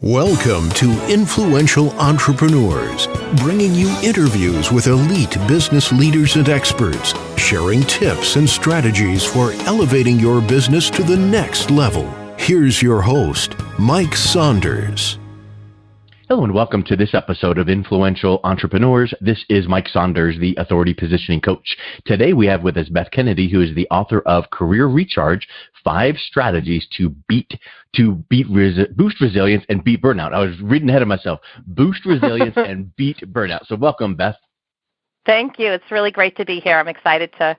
Welcome to Influential Entrepreneurs, bringing you interviews with elite business leaders and experts, sharing tips and strategies for elevating your business to the next level. Here's your host, Mike Saunders. Hello and welcome to this episode of Influential Entrepreneurs. This is Mike Saunders, the Authority Positioning Coach. Today we have with us Beth Kennedy, who is the author of Career ReCharge, 5 Strategies to Boost Resilience and Beat Burnout. I was reading ahead of myself. Boost Resilience and Beat Burnout. So welcome, Beth. Thank you. It's really great to be here. I'm excited to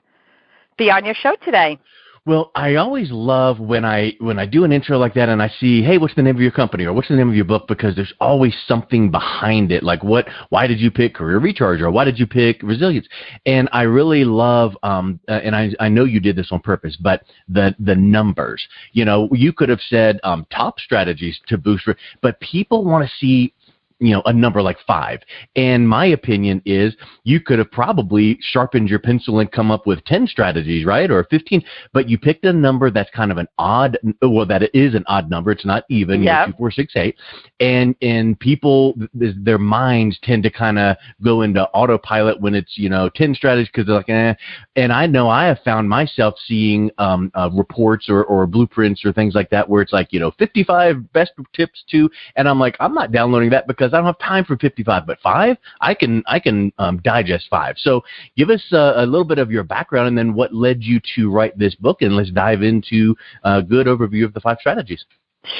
be on your show today. Well, I always love when I do an intro like that and I see, hey, what's the name of your company or what's the name of your book? Because there's always something behind it. Like why did you pick Career ReCharge or why did you pick Resilience? And I really love, and I know you did this on purpose, but the numbers, you could have said top strategies to boost, but people want to see a number like 5. And my opinion is you could have probably sharpened your pencil and come up with 10 strategies, right? Or 15, but you picked a number that's kind of that it is an odd number. It's not even, 2, 4, 6, 8. And people, their minds tend to kind of go into autopilot when it's, 10 strategies because they're like, eh. And I know I have found myself seeing reports or blueprints or things like that where it's like, 55 best tips to, and I'm like, I'm not downloading that because I don't have time for 55, but 5, I can digest 5. So give us a little bit of your background and then what led you to write this book, and let's dive into a good overview of the 5 strategies.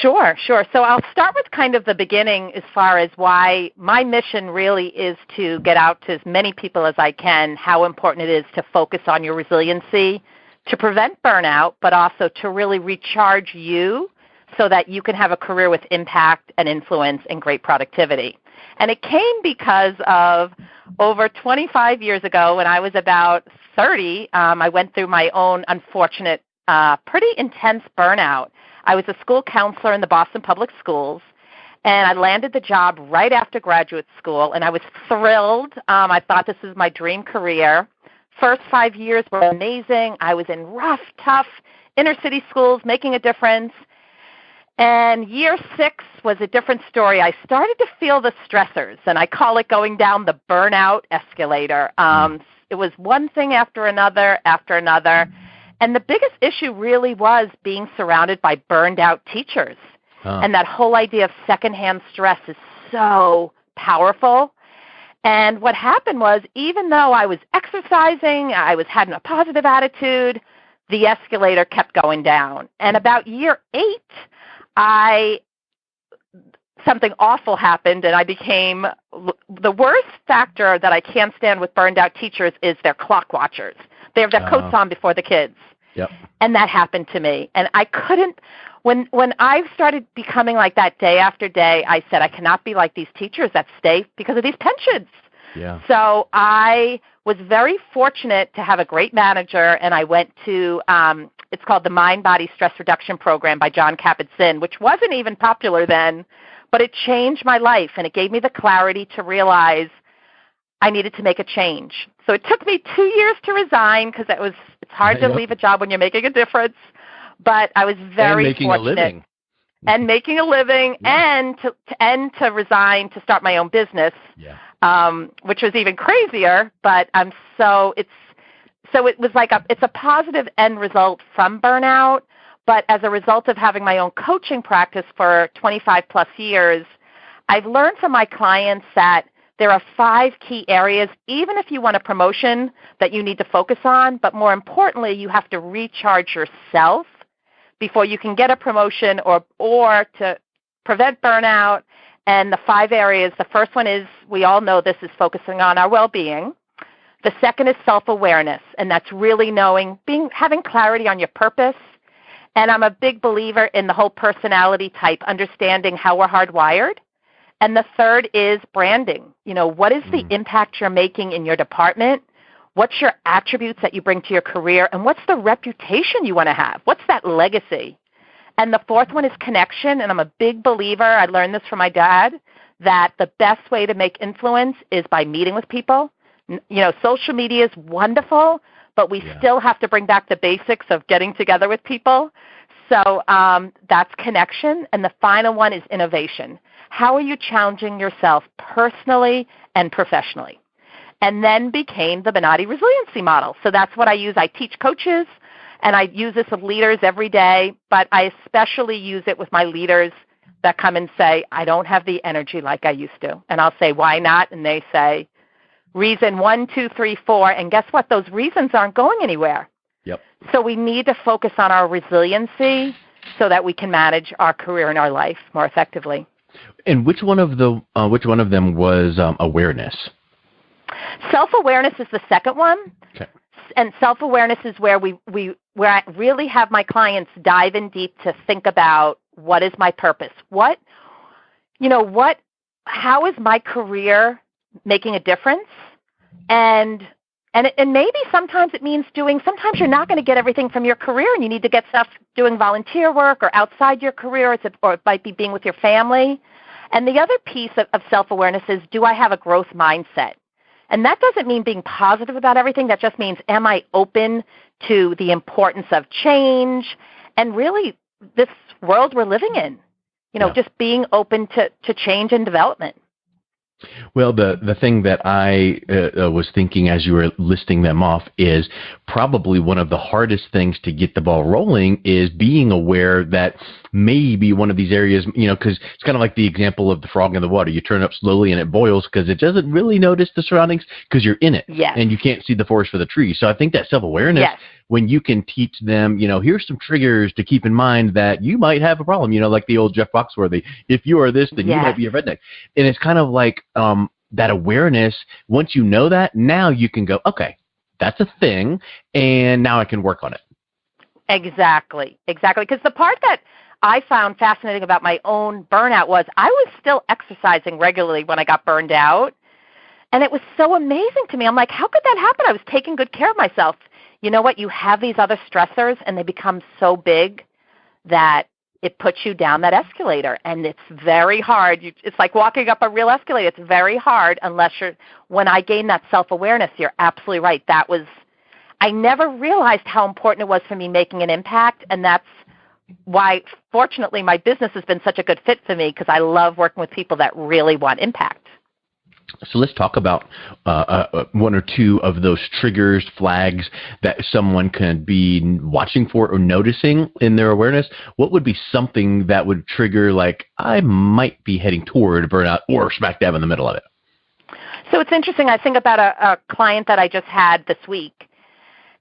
Sure. So I'll start with kind of the beginning as far as why my mission really is to get out to as many people as I can how important it is to focus on your resiliency, to prevent burnout, but also to really recharge you so that you can have a career with impact and influence and great productivity. And it came because of over 25 years ago when I was about 30, I went through my own unfortunate, pretty intense burnout. I was a school counselor in the Boston Public Schools, and I landed the job right after graduate school, and I was thrilled. I thought this was my dream career. First 5 years were amazing. I was in rough, tough inner-city schools making a difference. And year 6 was a different story. I started to feel the stressors, and I call it going down the burnout escalator. It was one thing after another. And the biggest issue really was being surrounded by burned out teachers. And that whole idea of secondhand stress is so powerful. And what happened was, even though I was exercising, I was having a positive attitude, the escalator kept going down. And about year 8, something awful happened, and I became the worst factor that I can't stand with burned out teachers is they're clock watchers. They have their coats on before the kids. Yep. And that happened to me. And I couldn't, when I started becoming like that day after day, I said, I cannot be like these teachers that stay because of these pensions. Yeah. So I was very fortunate to have a great manager, and I went to, it's called the Mind Body Stress Reduction Program by Jon Kabat-Zinn, which wasn't even popular then, but it changed my life, and it gave me the clarity to realize I needed to make a change. So it took me 2 years to resign because it's hard to leave a job when you're making a difference, but I was very fortunate. And making a living, and to resign to start my own business, which was even crazier. But it was like it's a positive end result from burnout. But as a result of having my own coaching practice for 25 plus years, I've learned from my clients that there are 5 key areas, even if you want a promotion, that you need to focus on. But more importantly, you have to recharge yourself before you can get a promotion or to prevent burnout. And the 5 areas, the first one is, we all know this, is focusing on our well-being. The second is self-awareness, and that's really having clarity on your purpose. And I'm a big believer in the whole personality type, understanding how we're hardwired. And the third is branding. What is the impact you're making in your department? What's your attributes that you bring to your career? And what's the reputation you want to have? What's that legacy? And the fourth one is connection. And I'm a big believer, I learned this from my dad, that the best way to make influence is by meeting with people. Social media is wonderful, but we still have to bring back the basics of getting together with people. So that's connection. And the final one is innovation. How are you challenging yourself personally and professionally? And then became the Bonatti resiliency model. So that's what I use. I teach coaches, and I use this with leaders every day, but I especially use it with my leaders that come and say, I don't have the energy like I used to. And I'll say, why not? And they say, reason 1, 2, 3, 4. And guess what? Those reasons aren't going anywhere. Yep. So we need to focus on our resiliency so that we can manage our career and our life more effectively. And which one of them was awareness? Self-awareness is the second one. Okay. And self-awareness is where where I really have my clients dive in deep to think about, what is my purpose? How is my career making a difference? And maybe sometimes it means sometimes you're not going to get everything from your career, and you need to get stuff doing volunteer work or outside your career, or it might be being with your family. And the other piece of self-awareness is, do I have a growth mindset? And that doesn't mean being positive about everything. That just means, am I open to the importance of change and really this world we're living in? Just being open to change and development. Well, the thing that I was thinking as you were listing them off is probably one of the hardest things to get the ball rolling is being aware that maybe one of these areas, because it's kind of like the example of the frog in the water. You turn it up slowly and it boils because it doesn't really notice the surroundings because you're in it. Yes. And you can't see the forest for the trees. So I think that self-awareness, yes, when you can teach them, here's some triggers to keep in mind that you might have a problem, like the old Jeff Foxworthy, if you are this, then you might be a redneck. And it's kind of like that awareness, once you know that, now you can go, okay, that's a thing, and now I can work on it. Exactly. Because the part that I found fascinating about my own burnout was I was still exercising regularly when I got burned out, and it was so amazing to me. I'm like, how could that happen? I was taking good care of myself. You know what? You have these other stressors, and they become so big that it puts you down that escalator, and it's very hard. It's like walking up a real escalator. It's very hard when I gained that self-awareness, you're absolutely right. I never realized how important it was for me making an impact, and that's why, fortunately, my business has been such a good fit for me, because I love working with people that really want impact. So let's talk about one or two of those triggers, flags that someone can be watching for or noticing in their awareness. What would be something that would trigger, like, I might be heading toward burnout or smack dab in the middle of it? So it's interesting. I think about a client that I just had this week.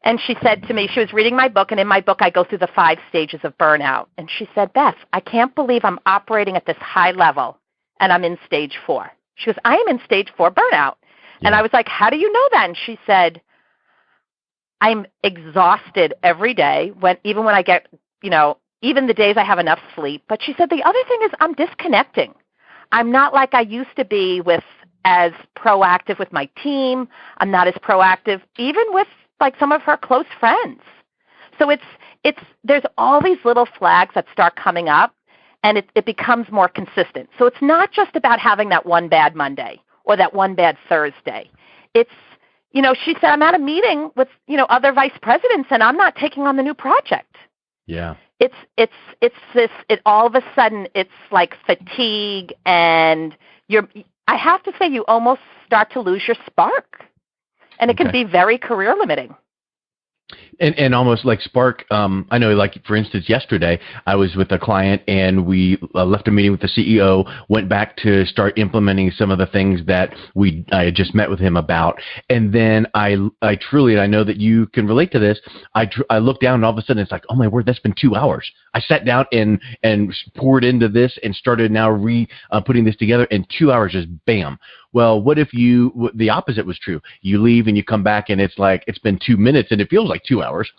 And she said to me, she was reading my book, and in my book I go through the 5 stages of burnout. And she said, Beth, I can't believe I'm operating at this high level, and I'm in stage 4. She goes, I am in stage 4 burnout. Yeah. And I was like, how do you know that? And she said, I'm exhausted every day, even when I get, even the days I have enough sleep. But she said, the other thing is I'm disconnecting. I'm not like I used to be as proactive with my team. I'm not as proactive even with like some of her close friends. So there's all these little flags that start coming up, and it becomes more consistent. So it's not just about having that one bad Monday or that one bad Thursday. It's, she said, I'm at a meeting with, other vice presidents, and I'm not taking on the new project. Yeah. All of a sudden it's like fatigue, and I have to say, you almost start to lose your spark, and it can be very career limiting. And almost like spark, I know, like, for instance, yesterday I was with a client, and we left a meeting with the CEO, went back to start implementing some of the things that I had just met with him about. And then I truly, and I know that you can relate to this, I looked down, and all of a sudden it's like, oh my word, that's been 2 hours. I sat down and poured into this and started now putting this together, and 2 hours just bam. Well, what if the opposite was true? You leave and you come back, and it's like it's been 2 minutes and it feels like 2 hours.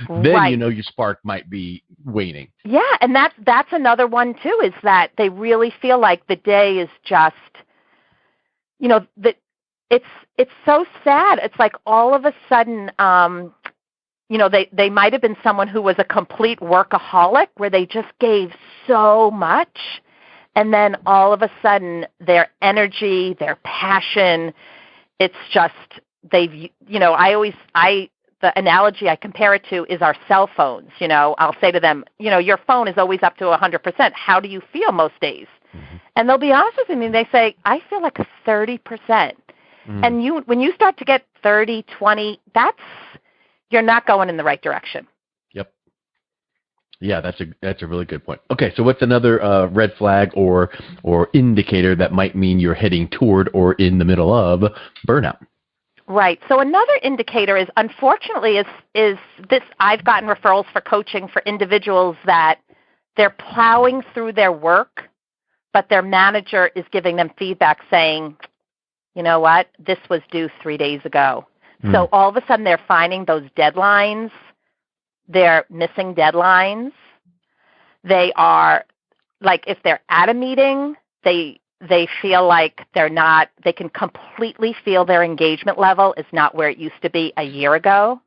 Then right. Your spark might be waning. Yeah, and that's another one too, is that they really feel like the day is just, that it's so sad. It's like all of a sudden, they might have been someone who was a complete workaholic, where they just gave so much. And then all of a sudden, their energy, their passion, it's just, the analogy I compare it to is our cell phones. I'll say to them, your phone is always up to 100%. How do you feel most days? Mm-hmm. And they'll be honest with me, and they say, I feel like 30%. Mm-hmm. And when you start to get 30, 20, you're not going in the right direction. Yep. Yeah, that's a really good point. Okay, so what's another red flag or indicator that might mean you're heading toward or in the middle of burnout? Right. So another indicator is, unfortunately, is this. I've gotten referrals for coaching for individuals that they're plowing through their work, but their manager is giving them feedback saying, you know what, this was due 3 days ago. So all of a sudden they're finding those deadlines. They're missing deadlines. They are, like, if they're at a meeting, they feel like they can completely feel their engagement level is not where it used to be a year ago.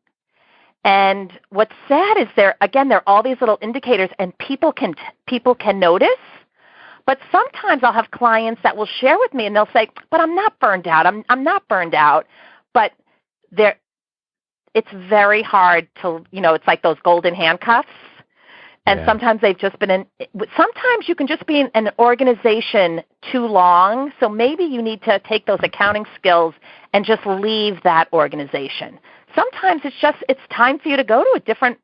And what's sad is there are all these little indicators, and people can notice. But sometimes I'll have clients that will share with me, and they'll say, but I'm not burned out. I'm not burned out. But it's very hard to, it's like those golden handcuffs. And sometimes they've just been sometimes you can just be in an organization too long. So maybe you need to take those accounting skills and just leave that organization. Sometimes it's time for you to go to a different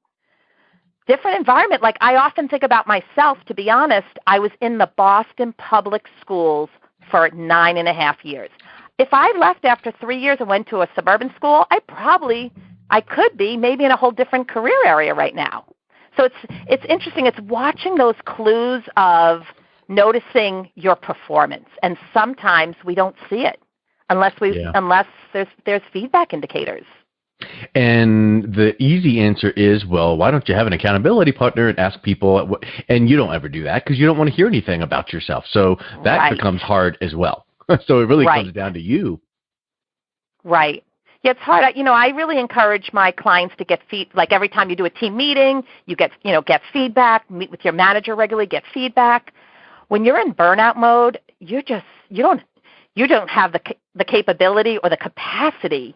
environment. Like, I often think about myself, to be honest. I was in the Boston public schools for 9.5 years. If I left after 3 years and went to a suburban school, I could be maybe in a whole different career area right now. So it's interesting. It's watching those clues of noticing your performance, and sometimes we don't see it unless there's feedback indicators. And the easy answer is, well, why don't you have an accountability partner and ask people? And you don't ever do that because you don't want to hear anything about yourself. So that becomes hard as well. So it really comes down to you. Right. Yeah, it's hard. I really encourage my clients to get like every time you do a team meeting, you get feedback, meet with your manager regularly, get feedback. When you're in burnout mode, you don't have the capability or the capacity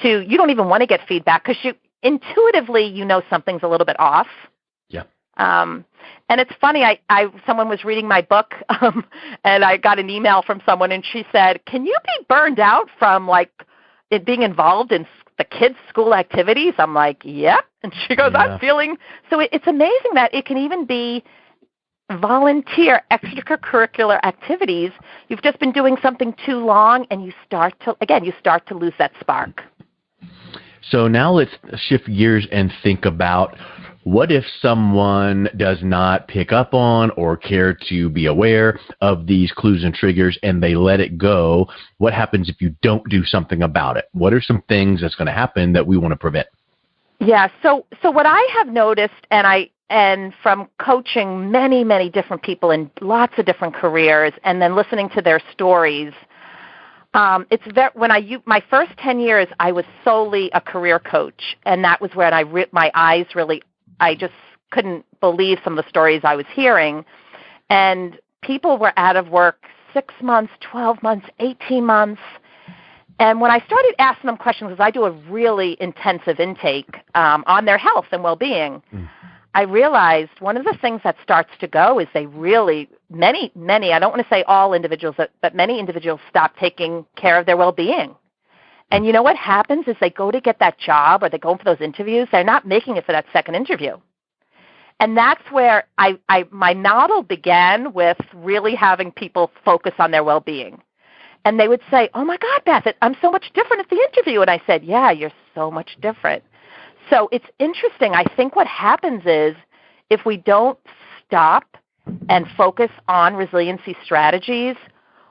you don't even want to get feedback because you intuitively something's a little bit off. Yeah. And it's funny, someone was reading my book, and I got an email from someone, and she said, can you be burned out from, like, it being involved in the kids' school activities? I'm like, yep. And she goes, I'm feeling. So it's amazing that it can even be volunteer extracurricular activities. You've just been doing something too long, and you start to lose that spark. So now let's shift gears and think about, what if someone does not pick up on or care to be aware of these clues and triggers and they let it go? What happens if you don't do something about it? What are some things that's going to happen that we want to prevent? Yeah, so what I have noticed, and from coaching many, many different people in lots of different careers, and then listening to their stories, my first 10 years, I was solely a career coach, and that was when my eyes really, I just couldn't believe some of the stories I was hearing. And people were out of work 6 months, 12 months, 18 months. And when I started asking them questions, because I do a really intensive intake on their health and well-being, I realized one of the things that starts to go is they really, many, I don't want to say all individuals, but many individuals stop taking care of their well-being. And you know what happens is they go to get that job or they go for those interviews, they're not making it for that second interview. And that's where my model began with really having people focus on their well-being. And they would say, oh, my God, Beth, I'm so much different at the interview. And I said, yeah, you're so much different. So it's interesting. I think what happens is if we don't stop and focus on resiliency strategies,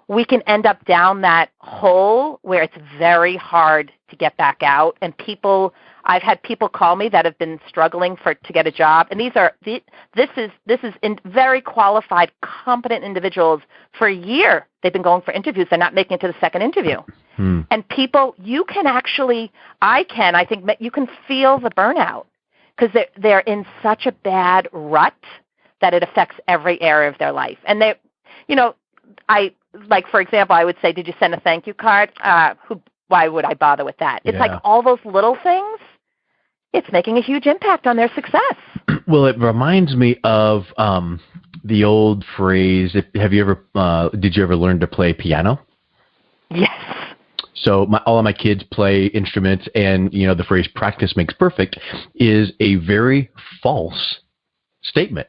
we can end up down that hole where it's very hard to get back out. And I've had people call me that have been struggling to get a job, and this is in very qualified, competent individuals. For a year, they've been going for interviews. They're not making it to the second interview. And people, I think you can feel the burnout because they're in such a bad rut that it affects every area of their life. And for example, I would say, did you send a thank you card? Why would I bother with that? It's like all those little things it's making a huge impact on their success. Well, it reminds me of the old phrase. Did you ever learn to play piano? Yes. So all of my kids play instruments, and the phrase "practice makes perfect" is a very false statement.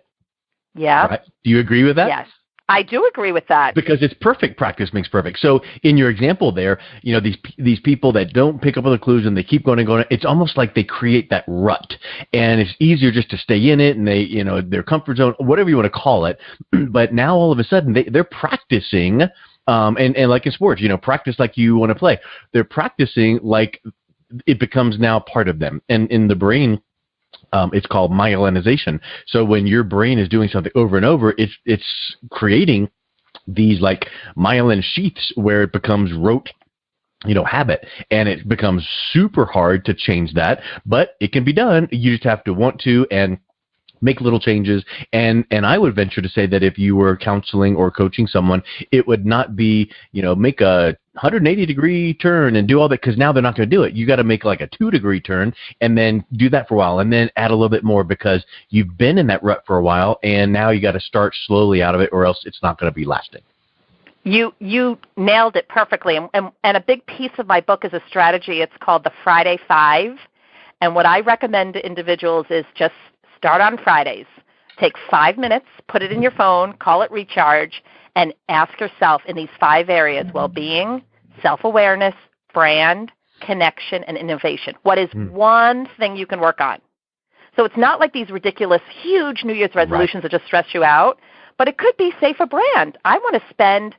Yeah. Right? Do you agree with that? Yes. I do agree with that. Because it's perfect. Practice makes perfect. So in your example there, these people that don't pick up on the clues and they keep going and going, it's almost like they create that rut, and it's easier just to stay in it, and they, their comfort zone, whatever you want to call it. But now all of a sudden they're practicing, and like in sports, practice like you want to play. They're practicing like it becomes now part of them. And in the brain, it's called myelinization. So when your brain is doing something over and over, it's creating these like myelin sheaths where it becomes rote, habit, and it becomes super hard to change that, but it can be done. You just have to want to and make little changes. And I would venture to say that if you were counseling or coaching someone, it would not be, make a 180-degree turn and do all that, because now they're not going to do it. You got to make like a 2-degree turn and then do that for a while and then add a little bit more, because you've been in that rut for a while, and now you got to start slowly out of it, or else it's not going to be lasting. You nailed it perfectly. And a big piece of my book is a strategy. It's called the Friday 5. And what I recommend to individuals is just start on Fridays. Take 5 minutes, put it in your phone, call it ReCharge, and ask yourself in these 5 areas: well-being, self-awareness, brand, connection, and innovation. What is one thing you can work on? So it's not like these ridiculous, huge New Year's resolutions that just stress you out, but it could be, say, for brand. I want to spend,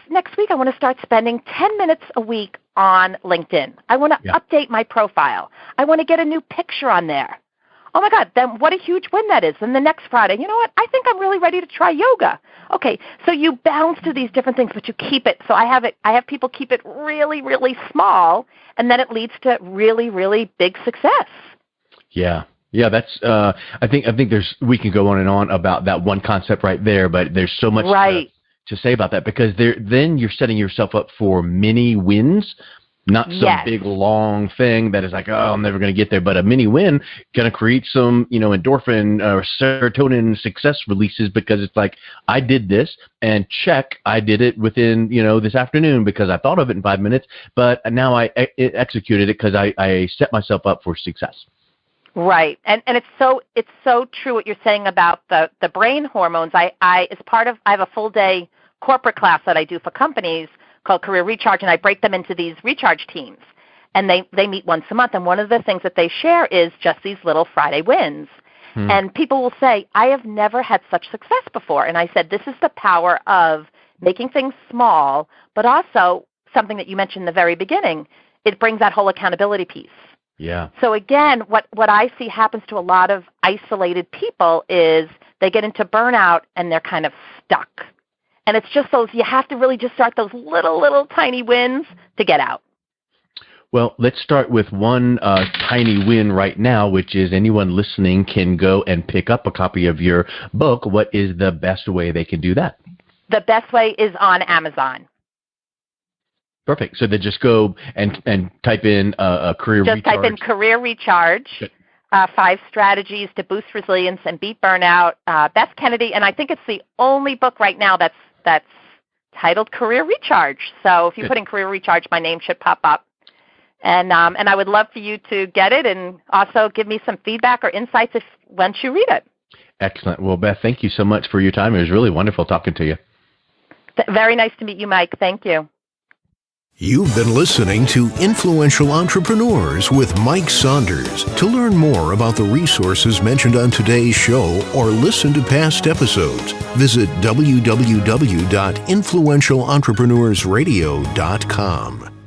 next week I want to start spending 10 minutes a week on LinkedIn. I want to update my profile. I want to get a new picture on there. Oh, my God, then what a huge win that is. And the next Friday, you know what, I think I'm really ready to try yoga. Okay, so you bounce to these different things, but you keep it. So I have people keep it really, really small, and then it leads to really, really big success. Yeah. Yeah, that's. I think we can go on and on about that one concept right there, but there's so much to say about that, because then you're setting yourself up for mini wins. Not some big, long thing that is like, oh, I'm never going to get there. But a mini win going to create some, endorphin or serotonin success releases, because it's like, I did this, and check, I did it within, this afternoon because I thought of it in 5 minutes. But now I executed it because I set myself up for success. Right. And it's so true what you're saying about the brain hormones. I have a full day corporate class that I do for companies called Career ReCharge, and I break them into these ReCharge teams. And they meet once a month, and one of the things that they share is just these little Friday wins. And people will say, I have never had such success before. And I said, this is the power of making things small, but also something that you mentioned in the very beginning. It brings that whole accountability piece. Yeah. So again, what I see happens to a lot of isolated people is they get into burnout and they're kind of stuck. And it's just you have to really just start those little tiny wins to get out. Well, let's start with one tiny win right now, which is anyone listening can go and pick up a copy of your book. What is the best way they can do that? The best way is on Amazon. Perfect. So they just go and type in a career ReCharge. Just type in Career ReCharge, 5 strategies to boost resilience and beat burnout, Beth Kennedy. And I think it's the only book right now that's titled Career ReCharge. So if you put in Career ReCharge, my name should pop up. And I would love for you to get it, and also give me some feedback or insights once you read it. Excellent. Well, Beth, thank you so much for your time. It was really wonderful talking to you. Very nice to meet you, Mike. Thank you. You've been listening to Influential Entrepreneurs with Mike Saunders. To learn more about the resources mentioned on today's show or listen to past episodes, visit www.influentialentrepreneursradio.com.